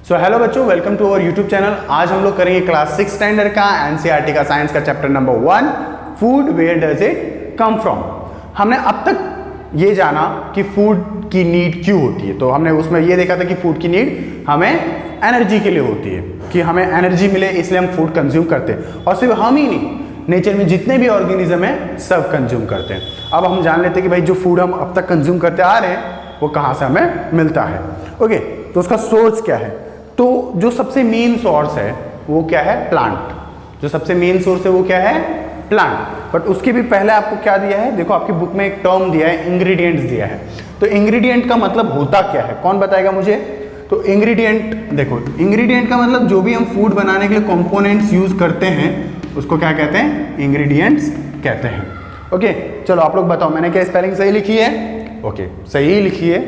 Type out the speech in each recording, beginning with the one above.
सो hello बच्चों, welcome to our YouTube channel. आज हम लोग करेंगे क्लास 6 स्टैंडर्ड का एनसीईआरटी का साइंस का chapter number 1, food where does it come from. हमने अब तक ये जाना कि फूड की नीड क्यों होती है। तो हमने उसमें ये देखा था कि फूड की नीड हमें एनर्जी के लिए होती है, कि हमें एनर्जी मिले इसलिए हम फूड कंज्यूम करते हैं। और सिर्फ हम ही नहीं, नेचर में जितने भी ऑर्गेनिज्म हैं सब कंज्यूम करते हैं। अब हम जान लेते हैं कि भाई जो फूड हम अब तक कंज्यूम करते आ रहे हैं वो कहाँ से हमें मिलता है। ओके, तो उसका सोर्स क्या है? तो जो सबसे मेन सोर्स है वो क्या है? प्लांट। जो सबसे मेन सोर्स है वो क्या है? प्लांट। बट उसके भी पहले आपको क्या दिया है? देखो आपकी बुक में एक टर्म दिया है, इंग्रेडिएंट्स दिया है। तो इंग्रेडिएंट का मतलब होता क्या है, कौन बताएगा मुझे? तो इंग्रेडिएंट, देखो इंग्रेडिएंट का मतलब जो भी हम फूड बनाने के लिए कंपोनेंट्स यूज करते हैं उसको क्या कहते हैं? इंग्रेडिएंट्स कहते हैं। ओके, चलो आप लोग बताओ, मैंने क्या स्पेलिंग सही लिखी है? ओके, सही लिखी है।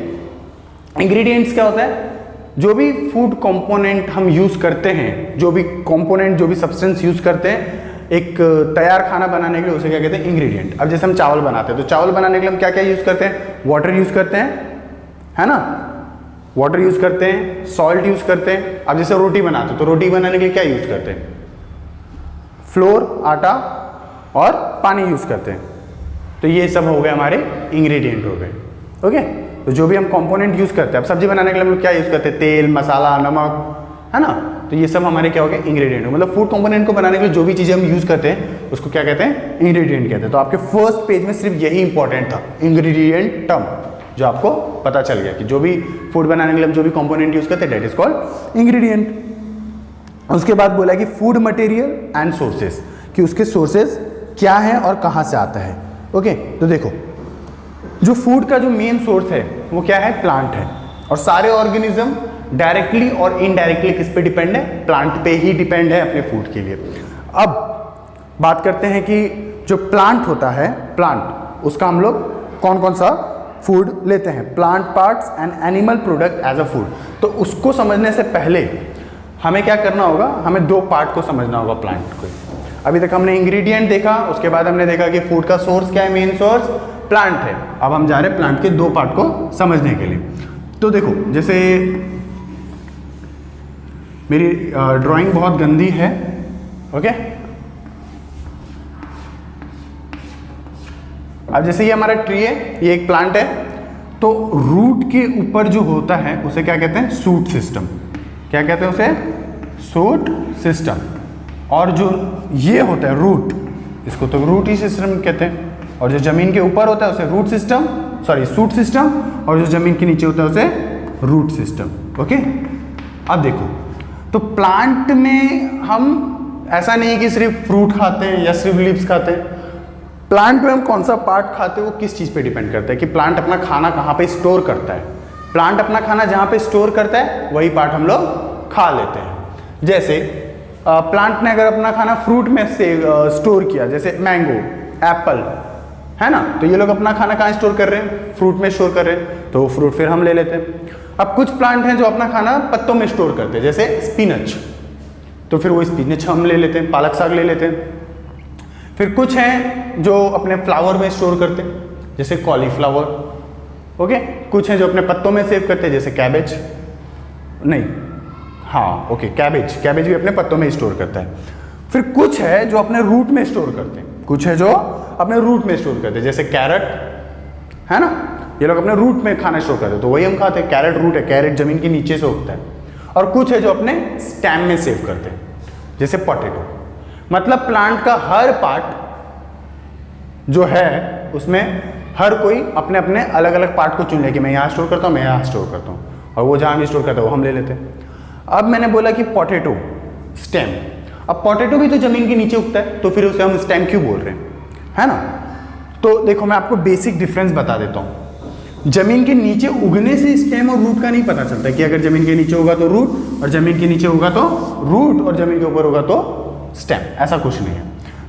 इंग्रेडिएंट्स क्या होता है? जो भी फूड कंपोनेंट हम यूज करते हैं, जो भी कंपोनेंट, जो भी सब्सटेंस यूज करते हैं एक तैयार खाना बनाने के लिए, उसे क्या कहते हैं? इंग्रेडिएंट। अब जैसे हम चावल बनाते हैं तो चावल बनाने के लिए हम क्या क्या यूज करते हैं? वाटर यूज करते हैं, है ना? वाटर यूज करते हैं, सॉल्ट यूज करते हैं। अब जैसे रोटी बनाते हैं तो रोटी बनाने के लिए क्या यूज करते हैं? फ्लोर, आटा और पानी यूज करते हैं। तो ये सब हो गए हमारे इंग्रेडिएंट हो गए। ओके, तो जो भी हम कंपोनेंट यूज करते हैं, अब सब्जी बनाने के लिए हम लोग क्या यूज करते हैं? तेल, मसाला, नमक, है ना? तो ये सब हमारे क्या हो गए? इंग्रेडिएंट। मतलब फूड कंपोनेंट को बनाने के लिए जो भी चीजें हम यूज करते हैं उसको क्या कहते हैं? इंग्रेडिएंट कहते हैं। तो आपके फर्स्ट पेज में सिर्फ यही इंपॉर्टेंट था, इंग्रेडिएंट टर्म, जो आपको पता चल गया कि जो भी फूड बनाने के लिए हम जो भी कंपोनेंट यूज करते हैं दैट इज कॉल्ड इंग्रेडिएंट। उसके बाद बोला कि फूड मटेरियल एंड सोर्सेस, कि उसके सोर्सेस क्या है और कहां से आता है। ओके, तो देखो जो फूड का जो मेन सोर्स है वो क्या है? प्लांट है। और सारे ऑर्गेनिज्म डायरेक्टली और इनडायरेक्टली किस पे डिपेंड है? प्लांट पे ही डिपेंड है अपने फूड के लिए। अब बात करते हैं कि जो प्लांट होता है, प्लांट, उसका हम लोग कौन कौन सा फूड लेते हैं? Plant parts and animal product as a food. तो उसको समझने से पहले हमें क्या करना होगा? हमें दो पार्ट को समझना होगा प्लांट को। अभी तक हमने इंग्रेडिएंट देखा, उसके बाद हमने देखा कि फूड का सोर्स क्या है? मेन सोर्स प्लांट है। अब हम जा रहे हैं प्लांट के दो पार्ट को समझने के लिए। तो देखो, जैसे मेरी ड्राइंग बहुत गंदी है, ओके। अब जैसे ये हमारा ट्री है, ये एक प्लांट है, तो रूट के ऊपर जो होता है उसे क्या कहते हैं? Shoot system. क्या कहते हैं उसे? Suit system. और जो ये होता है रूट, इसको तो रूट ही सिस्टम कहते हैं। और जो जमीन के ऊपर होता है उसे root system, sorry shoot system, और जो जमीन के नीचे होता है उसे रूट सिस्टम। ओके, अब देखो, तो प्लांट में हम ऐसा नहीं कि सिर्फ फ्रूट खाते हैं या सिर्फ लीव्स खाते हैं। प्लांट में हम कौन सा पार्ट खाते हैं वो किस चीज पे डिपेंड करता है कि प्लांट अपना खाना कहाँ पे स्टोर करता है। प्लांट अपना खाना जहाँ पे स्टोर करता है वही पार्ट हम लोग खा लेते हैं। जैसे प्लांट ने अगर अपना खाना फ्रूट में से स्टोर किया, जैसे मैंगो, एप्पल, है ना, तो ये लोग अपना खाना कहाँ स्टोर कर रहे हैं? फ्रूट में स्टोर कर रहे हैं, तो वो फ्रूट फिर हम ले लेते हैं। अब कुछ प्लांट हैं जो अपना खाना पत्तों में स्टोर करते हैं, जैसे स्पिनच, तो फिर वो स्पिनच हम ले लेते हैं, पालक साग ले लेते हैं। फिर कुछ हैं जो अपने फ्लावर में स्टोर करते हैं, जैसे कॉलीफ्लावर। ओके, कुछ हैं जो अपने पत्तों में सेव करते हैं, जैसे कैबेज, नहीं, हाँ ओके, कैबेज भी अपने पत्तों में स्टोर करता है। फिर कुछ है जो अपने रूट में स्टोर करते हैं, कुछ है जो अपने रूट में स्टोर करते हैं, जैसे कैरेट, है ना, ये लोग अपने रूट में खाना स्टोर करते हैं, तो वही हम खाते हैं। कैरेट रूट है, कैरेट जमीन के नीचे से उगता है। और कुछ है जो अपने स्टेम में सेव करते हैं, जैसे पोटैटो। मतलब प्लांट का हर पार्ट जो है उसमें हर कोई अपने अपने अलग अलग पार्ट को चुन ले कि मैं यहाँ स्टोर करता हूँ, मैं यहाँ स्टोर करता हूँ, और वो जहाँ भी स्टोर करता है वो हम ले लेते हैं। अब मैंने बोला कि पोटैटो, स्टेम। अब पोटैटो भी तो जमीन के नीचे उगता है, तो फिर उसे हम स्टेम क्यों बोल रहे हैं, है ना? तो देखो मैं आपको बेसिक डिफरेंस बता देता हूँ। जमीन के नीचे उगने से स्टेम और रूट का नहीं पता चलता कि अगर जमीन के नीचे होगा तो रूट, और जमीन के नीचे होगा तो रूट, और जमीन के ऊपर होगा तो स्टेम। ऐसा कुछ नहीं है।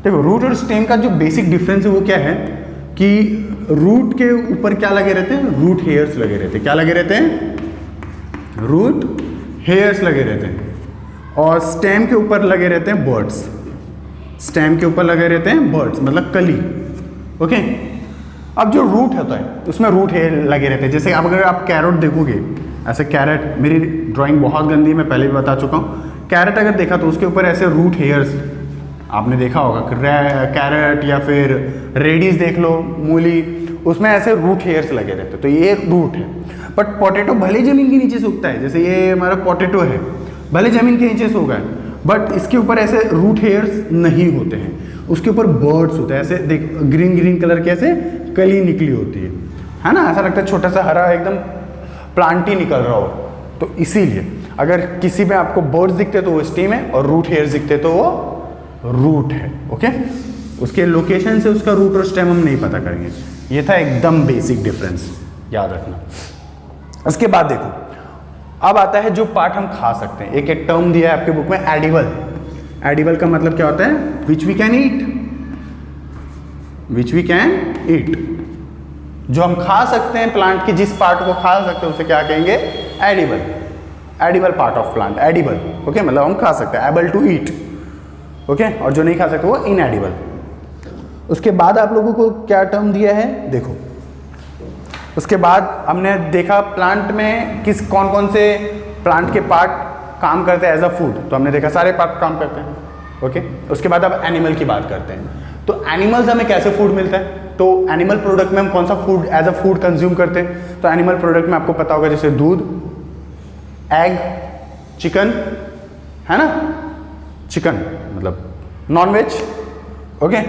देखो रूट और स्टेम का जो बेसिक डिफरेंस है वो क्या है कि रूट के ऊपर क्या लगे रहते हैं? रूट हेयर्स लगे रहते हैं। क्या लगे रहते हैं? रूट हेयर्स लगे रहते हैं। और स्टेम के ऊपर लगे रहते हैं बर्ड्स। स्टेम के ऊपर लगे रहते हैं बर्ड्स, मतलब कली। ओके, अब जो रूट होता है उसमें रूट हेयर लगे रहते हैं। जैसे अब अगर आप कैरोट देखोगे ऐसे कैरेट, मेरी ड्राइंग बहुत गंदी है, मैं पहले भी बता चुका हूँ। कैरेट अगर देखा तो उसके ऊपर ऐसे रूट हेयर्स आपने देखा होगा, कैरेट या फिर रेडिस देख लो, मूली, उसमें ऐसे रूट हेयर्स लगे रहते, तो ये रूट है। बट पोटैटो भले ज़मीन के नीचे से उगता है, जैसे ये हमारा पोटैटो है, भले ज़मीन के नीचे से उगा है, बट इसके ऊपर ऐसे रूट हेयर्स नहीं होते हैं, उसके ऊपर बर्ड्स होते हैं, ऐसे देख ग्रीन ग्रीन कलर के ऐसे कली निकली होती है ना, ऐसा लगता है छोटा सा हरा एकदम प्लांट ही निकल रहा हो। तो इसीलिए अगर किसी में आपको बर्ड्स दिखते तो वो स्टेम है, और रूट हेयर्स दिखते तो वो रूट है। ओके, उसके लोकेशन से उसका रूट और स्टेम हम नहीं पता करेंगे। ये था एकदम बेसिक डिफरेंस, याद रखना। उसके बाद देखो, अब आता है जो पार्ट हम खा सकते हैं। एक टर्म दिया है आपके बुक में, एडिबल। एडिबल का मतलब क्या होता है? Which we can eat, which we can eat, जो हम खा सकते हैं, प्लांट के जिस पार्ट को खा सकते हैं उसे क्या कहेंगे? Edible. Edible part of plant, edible. Okay, मतलब हम खा सकते हैं, एबल टू ईट। ओके, और जो नहीं खा सकते वो इनएडिबल। उसके बाद आप लोगों को क्या टर्म दिया है देखो, उसके बाद हमने देखा प्लांट में कौन कौन से प्लांट के पार्ट काम करते हैं एज अ फूड, तो हमने देखा सारे पार्ट काम करते हैं। ओके, उसके बाद अब एनिमल की बात करते हैं। तो एनिमल्स हमें कैसे फूड मिलता है? तो एनिमल प्रोडक्ट में हम कौन सा food as a food consume करते हैं? तो एनिमल प्रोडक्ट में आपको पता होगा जैसे दूध, एग, चिकन, है ना, चिकन मतलब नॉनवेज। ओके,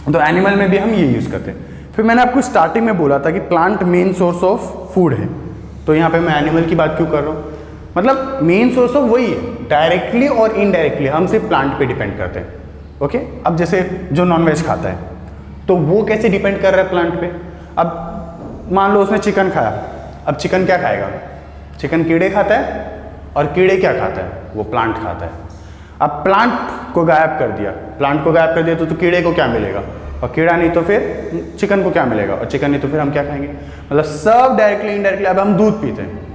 तो एनिमल में भी हम ये यूज करते हैं। फिर मैंने आपको स्टार्टिंग में बोला था कि plant main source of food है, तो यहाँ पे मैं एनिमल की बात क्यों कर रहा हूँ? मतलब मेन सोर्स ऑफ वही है, डायरेक्टली और इनडायरेक्टली हम सिर्फ प्लांट पे डिपेंड करते हैं। ओके, अब जैसे जो नॉनवेज खाता है तो वो कैसे डिपेंड कर रहा है प्लांट पे? अब मान लो उसने चिकन खाया, अब चिकन क्या खाएगा? चिकन कीड़े खाता है, और कीड़े क्या खाता है? वो प्लांट खाता है। अब प्लांट को गायब कर दिया, प्लांट को गायब कर दिया तो कीड़े को क्या मिलेगा? और कीड़ा नहीं तो फिर चिकन को क्या मिलेगा? और चिकन नहीं तो फिर हम क्या खाएंगे? मतलब सब डायरेक्टली इनडायरेक्टली। अब हम दूध पीते हैं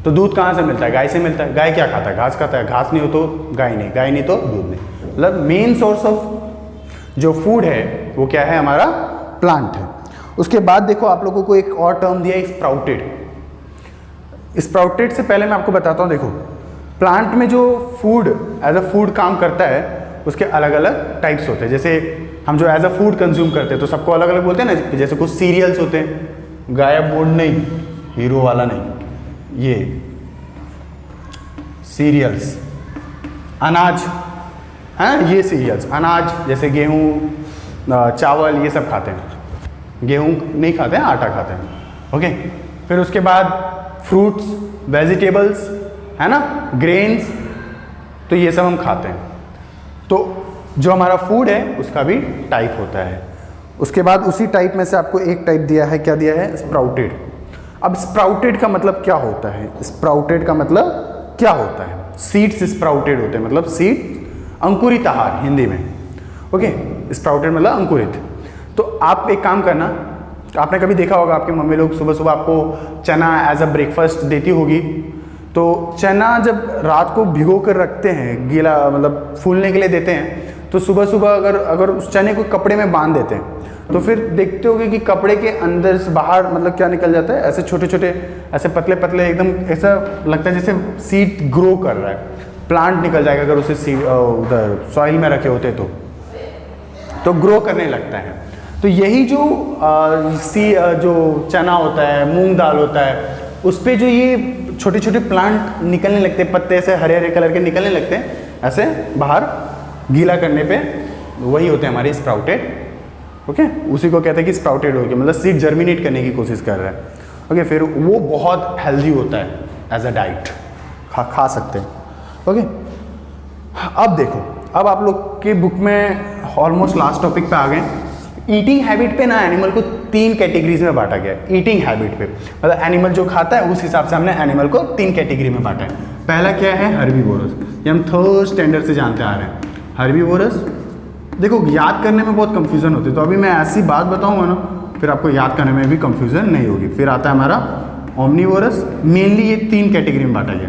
तो दूध कहाँ से मिलता है? गाय से मिलता है। गाय क्या खाता है? घास खाता है। घास नहीं हो तो गाय नहीं, गाय नहीं तो दूध नहीं। मतलब मेन सोर्स ऑफ जो फूड है वो क्या है? हमारा प्लांट है। उसके बाद देखो आप लोगों को एक और टर्म दिया है, स्प्राउटेड। स्प्राउटेड से पहले मैं आपको बताता हूँ, देखो प्लांट में जो फूड एज अ फूड काम करता है उसके अलग अलग टाइप्स होते हैं। जैसे हम जो एज अ फूड कंज्यूम करते हैं तो सबको अलग अलग बोलते हैं ना, जैसे कुछ सीरियल्स होते हैं, गायब बोर्ड नहीं, हीरो वाला नहीं, ये सीरियल्स, अनाज है, ये सीरियल्स, अनाज जैसे गेहूँ, चावल, ये सब खाते हैं। गेहूँ नहीं खाते हैं, आटा खाते हैं। ओके, फिर उसके बाद फ्रूट्स, वेजिटेबल्स, है ना, ग्रेन्स, तो ये सब हम खाते हैं। तो जो हमारा फूड है उसका भी टाइप होता है। उसके बाद उसी टाइप में से आपको एक टाइप दिया है, क्या दिया है? स्प्राउटेड। अब स्प्राउटेड का मतलब क्या होता है? स्प्राउटेड का मतलब क्या होता है? सीड्स स्प्राउटेड होते हैं, मतलब सीड अंकुरित आहार हिंदी में। ओके, स्प्राउटेड मतलब अंकुरित। तो आप एक काम करना, आपने कभी देखा होगा आपके मम्मी लोग सुबह सुबह आपको चना एज अ ब्रेकफास्ट देती होगी। तो चना जब रात को भिगो कर रखते हैं, गीला मतलब फूलने के लिए देते हैं, तो सुबह सुबह अगर उस चने को कपड़े में बांध देते हैं तो फिर देखते होगे कि कपड़े के अंदर से बाहर मतलब क्या निकल जाता है? ऐसे छोटे छोटे, ऐसे पतले पतले, एकदम ऐसा लगता है जैसे सीड ग्रो कर रहा है, प्लांट निकल जाएगा अगर उसे सीड उधर सॉइल में रखे होते तो ग्रो करने लगता है। तो यही जो जो चना होता है, मूंग दाल होता है, उस पर जो ये छोटे छोटे प्लांट निकलने लगते हैं, पत्ते ऐसे हरे हरे कलर के निकलने लगते हैं ऐसे बाहर गीला करने पे, वही होते हैं हमारे स्प्राउटेड। ओके, उसी को कहते हैं कि स्प्राउटेड हो गया, मतलब सीड जर्मिनेट करने की कोशिश कर रहा है। ओके, फिर वो बहुत हेल्दी होता है एज अ डाइट, खा सकते हैं। ओके, अब देखो, अब आप लोग के बुक में ऑलमोस्ट लास्ट टॉपिक पे आ गए। ईटिंग हैबिट पे ना एनिमल को 3 कैटेगरीज में बांटा गया है। ईटिंग हैबिट पे मतलब एनिमल जो खाता है उस हिसाब से हमने एनिमल को 3 कैटेगरी में बांटा है। पहला क्या है? हर्बीवोरस, ये हम 3rd स्टैंडर्ड से जानते आ रहे हैं। हर्बीवोरस, देखो याद करने में बहुत कंफ्यूजन होती है, तो अभी मैं ऐसी बात बताऊंगा ना फिर आपको याद करने में भी कंफ्यूजन नहीं होगी। फिर आता है हमारा ओमनीवोरस, मेनली ये 3 कैटेगरी में बांटा गया।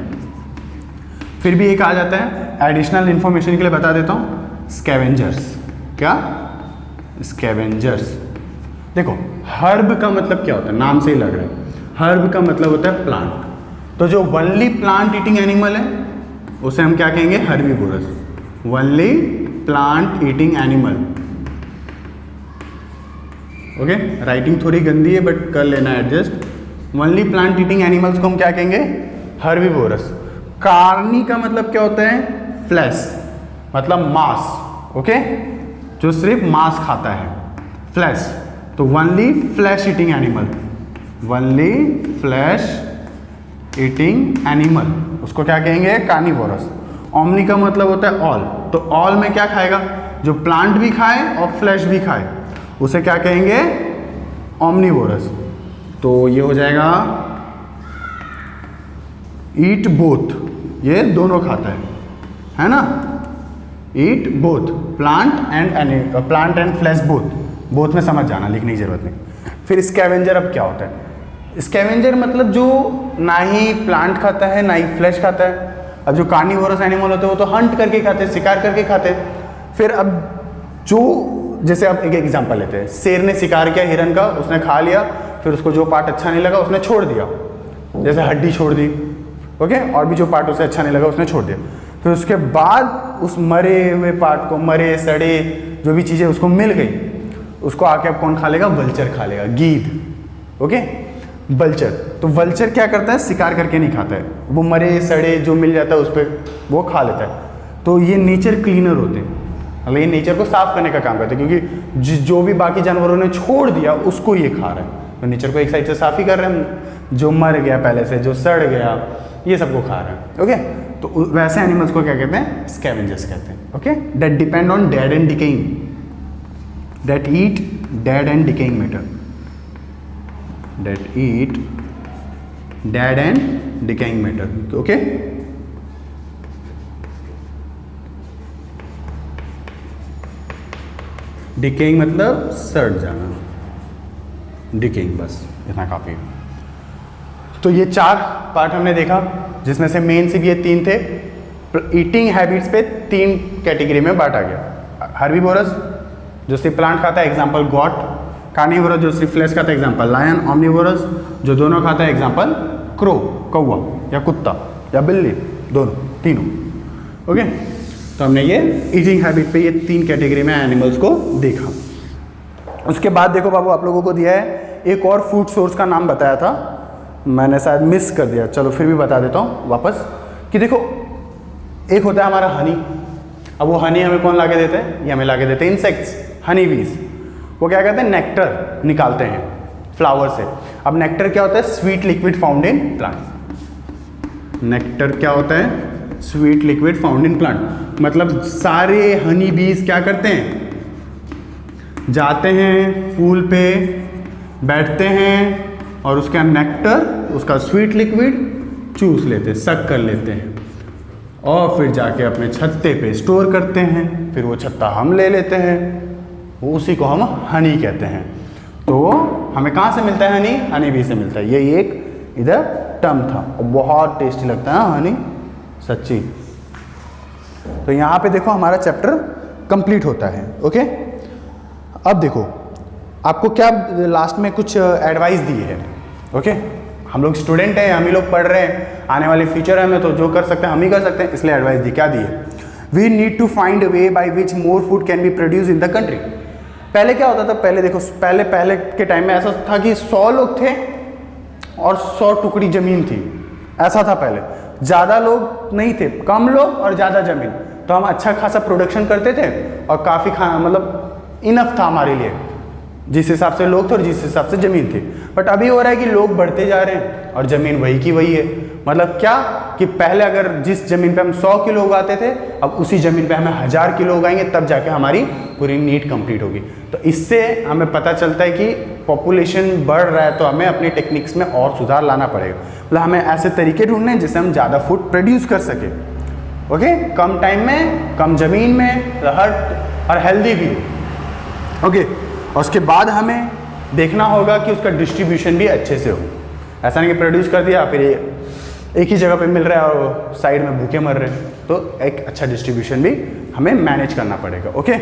फिर भी एक आ जाता है, एडिशनल इन्फॉर्मेशन के लिए बता देता हूँ, स्कैवेंजर्स। क्या? स्कैवेंजर्स। देखो हर्ब का मतलब क्या होता है? नाम से ही लग रहा है, हर्ब का मतलब होता है प्लांट। तो जो ओनली प्लांट ईटिंग एनिमल है उसे हम क्या कहेंगे, herbivorous. Only plant eating animal. Okay, writing थोड़ी गंदी है बट कर लेना adjust. Only plant eating animals को हम क्या कहेंगे, हर्बीवोरस। कार्नी का मतलब क्या होता है, फ्लैश, मतलब मांस। ओके, जो सिर्फ मांस खाता है, फ्लैश। तो only flesh eating animal, only flesh eating animal, उसको क्या कहेंगे, कार्निवोरस। ओमनी का मतलब होता है ऑल, तो ऑल में क्या खाएगा, जो प्लांट भी खाए और फ्लैश भी खाए उसे क्या कहेंगे, ओमनीवोरस। तो ये हो जाएगा ईट बोथ, ये दोनों खाता है ना, eat both plant and flash both में समझ जाना, लिखने की जरूरत नहीं। फिर स्कैवेंजर अब क्या होता है, स्कैवेंजर मतलब जो ना ही प्लांट खाता है ना ही फ्लैश खाता है। अब जो कार्निवोरस एनिमल होते हैं वो तो हंट करके खाते हैं, शिकार करके खाते हैं। फिर अब जो, जैसे अब एक एग्जांपल लेते हैं, शेर ने शिकार किया हिरन का, उसने खा लिया, फिर उसको जो पार्ट अच्छा नहीं लगा उसने छोड़ दिया, जैसे हड्डी छोड़ दी। ओके, और भी जो पार्ट उसे अच्छा नहीं लगा उसने छोड़ दिया। फिर उसके बाद उस मरे हुए पार्ट को, मरे सड़े जो भी चीज़ें उसको मिल गई, उसको आके अब कौन खा लेगा, वल्चर खा लेगा, गीद। Okay, vulture. तो वल्चर क्या करता है, शिकार करके नहीं खाता है, वो मरे सड़े जो मिल जाता है उस पर वो खा लेता है। तो ये नेचर क्लीनर होते हैं, मतलब ये नेचर को साफ करने का काम करते हैं, क्योंकि जो भी बाकी जानवरों ने छोड़ दिया उसको ये खा रहे हैं। तो नेचर को एक साइड से साफ ही कर रहे हैं, जो मर गया पहले से, जो सड़ गया, ये सबको खा रहे हैं। ओके, तो वैसे एनिमल्स को क्या कहते हैं, स्कैवेंजर्स कहते हैं। Okay, that depend on dead and decaying, that eat dead and decaying matter, that eat dead and decaying matter. Okay, decaying मतलब सड़ जाना, decaying, बस इतना काफी। तो ये 4 पार्ट हमने देखा, जिसमें से मेन सिर्फ ये 3 थे। ईटिंग हैबिट्स पे 3 कैटेगरी में बांटा गया। हर्बीवोरस जो सिर्फ प्लांट खाता है, एग्जाम्पल गॉट। कार्निवोरस जो सिर्फ फ्लैश खाता है, एग्जांपल लायन। ओमनीवोरस जो दोनों खाता है, एग्जांपल क्रो, कौवा या कुत्ता या बिल्ली, दोनों, तीनों। ओके, तो हमने ये ईटिंग हैबिट पे ये 3 कैटेगरी में एनिमल्स को देखा। उसके बाद देखो बाबू, आप लोगों को दिया है एक और फूड सोर्स का नाम बताया था, मैंने शायद मिस कर दिया, चलो फिर भी बता देता हूँ वापस, कि देखो एक होता है हमारा हनी। अब वो हनी हमें कौन ला के देते हैं, ये हमें ला के देते हैं इंसेक्ट्स, हनी बीज। वो क्या कहते हैं, नेक्टर निकालते हैं फ्लावर से। अब नेक्टर क्या होता है, sweet liquid found in plant. Nectar क्या होता है, sweet liquid found in plant. मतलब सारे हनी बीज क्या करते हैं, जाते हैं फूल पे, बैठते हैं और उसका नेक्टर, उसका स्वीट लिक्विड चूस लेते हैं, सक कर लेते हैं, और फिर जाके अपने छत्ते पे स्टोर करते हैं। फिर वो छत्ता हम ले लेते हैं, उसी को हम हनी कहते हैं। तो हमें कहाँ से मिलता है हनी, हनी बी से मिलता है। ये एक इधर टर्म था और बहुत टेस्टी लगता है हनी, सच्ची। तो यहाँ पे देखो हमारा चैप्टर कंप्लीट होता है। ओके, अब देखो आपको क्या लास्ट में कुछ एडवाइस दी है। ओके, हम लोग स्टूडेंट हैं, हम ही लोग पढ़ रहे हैं, आने वाले फ्यूचर में तो जो कर सकते हैं हम ही कर सकते हैं, इसलिए एडवाइस दी। क्या दी है, we need to find a way by which more food can be produce in the country. पहले क्या होता था, पहले देखो, पहले के टाइम में ऐसा था कि 100 लोग थे और 100 टुकड़ी जमीन थी, ऐसा था पहले। ज़्यादा लोग नहीं थे, कम लोग और ज़्यादा जमीन, तो हम अच्छा खासा प्रोडक्शन करते थे और काफ़ी खाना मतलब इनफ था हमारे लिए, जिस हिसाब से लोग थे और जिस हिसाब से ज़मीन थी। बट अभी हो रहा है कि लोग बढ़ते जा रहे हैं और ज़मीन वही की वही है। मतलब क्या कि पहले अगर जिस ज़मीन पे हम 100 किलो उगाते थे, अब उसी ज़मीन पे हमें 1000 किलो उगाएंगे, तब जाके हमारी पूरी नीड कंप्लीट होगी। तो इससे हमें पता चलता है कि पॉपुलेशन बढ़ रहा है, तो हमें अपनी टेक्निक्स में और सुधार लाना पड़ेगा। मतलब हमें ऐसे तरीके ढूंढने हैं जिससे हम ज़्यादा फूड प्रोड्यूस कर सकें। ओके, कम टाइम में, कम ज़मीन में, और हेल्दी भी। ओके, और उसके बाद हमें देखना होगा कि उसका डिस्ट्रीब्यूशन भी अच्छे से हो। ऐसा नहीं कि प्रोड्यूस कर दिया फिर एक ही जगह पे मिल रहा है और साइड में भूखे मर रहे हैं, तो एक अच्छा डिस्ट्रीब्यूशन भी हमें मैनेज करना पड़ेगा। ओके,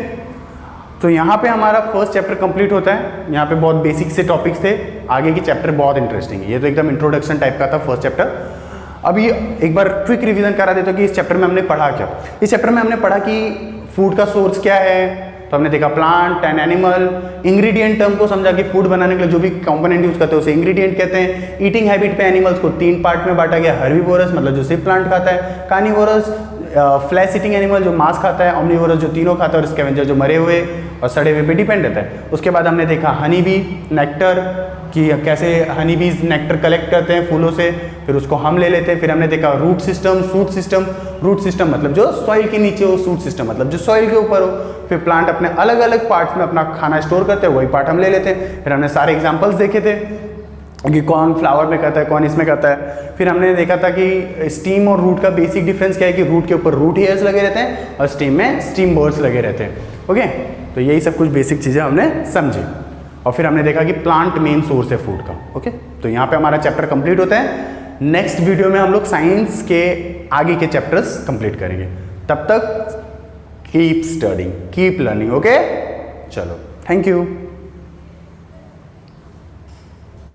तो यहाँ पे हमारा फर्स्ट चैप्टर कंप्लीट होता है। यहाँ पे बहुत बेसिक से टॉपिक्स थे, आगे की चैप्टर बहुत इंटरेस्टिंग है। ये तो एकदम इंट्रोडक्शन टाइप का था फर्स्ट चैप्टर। अब ये एक बार क्विक रिवीजन करा देता हूँ कि इस चैप्टर में हमने पढ़ा क्या। इस चैप्टर में हमने पढ़ा कि फूड का सोर्स क्या है, तो हमने देखा plant and animal. Ingredient term को समझा कि फूड बनाने के लिए जो भी कंपोनेंट यूज करते हैं उसे इंग्रेडिएंट कहते हैं। ईटिंग हैबिट पे एनिमल्स को 3 पार्ट में बांटा गया, हर्बीवोरस मतलब जो सिर्फ प्लांट खाता है, कार्निवोरस फ्लैश ईटिंग एनिमल जो मांस खाता है, ओमनिवोरस जो तीनों खाता है, और स्कैवेंजर जो मरे हुए और सड़े हुए पे डिपेंड रहता है। उसके बाद हमने देखा हनी बी नेक्टर कि कैसे हनी बीज नेक्टर कलेक्ट करते हैं फूलों से, फिर उसको हम ले लेते हैं। फिर हमने देखा root system, shoot system. Root system मतलब जो सॉइल के नीचे हो, सूट सिस्टम मतलब जो सॉइल के ऊपर हो। फिर प्लांट अपने अलग अलग पार्ट्स में अपना खाना स्टोर करते हैं, वही पार्ट हम ले लेते हैं। फिर हमने सारे एग्जाम्पल्स देखे थे कि कौन फ्लावर में करता है, कौन इसमें करता है। फिर हमने देखा था कि स्टीम और रूट का बेसिक डिफरेंस क्या है कि रूट के ऊपर रूट हेयर्स लगे रहते हैं और स्टीम में स्टीम बोर्ड्स लगे रहते हैं। ओके, तो यही सब कुछ बेसिक चीज़ें हमने समझी। और फिर हमने देखा कि प्लांट मेन सोर्स है फूड का। ओके, तो यहाँ पे हमारा चैप्टर कंप्लीट होता है। नेक्स्ट वीडियो में हम लोग साइंस के आगे के चैप्टर्स कंप्लीट करेंगे। तब तक keep studying, keep learning. Okay, चलो, थैंक यू।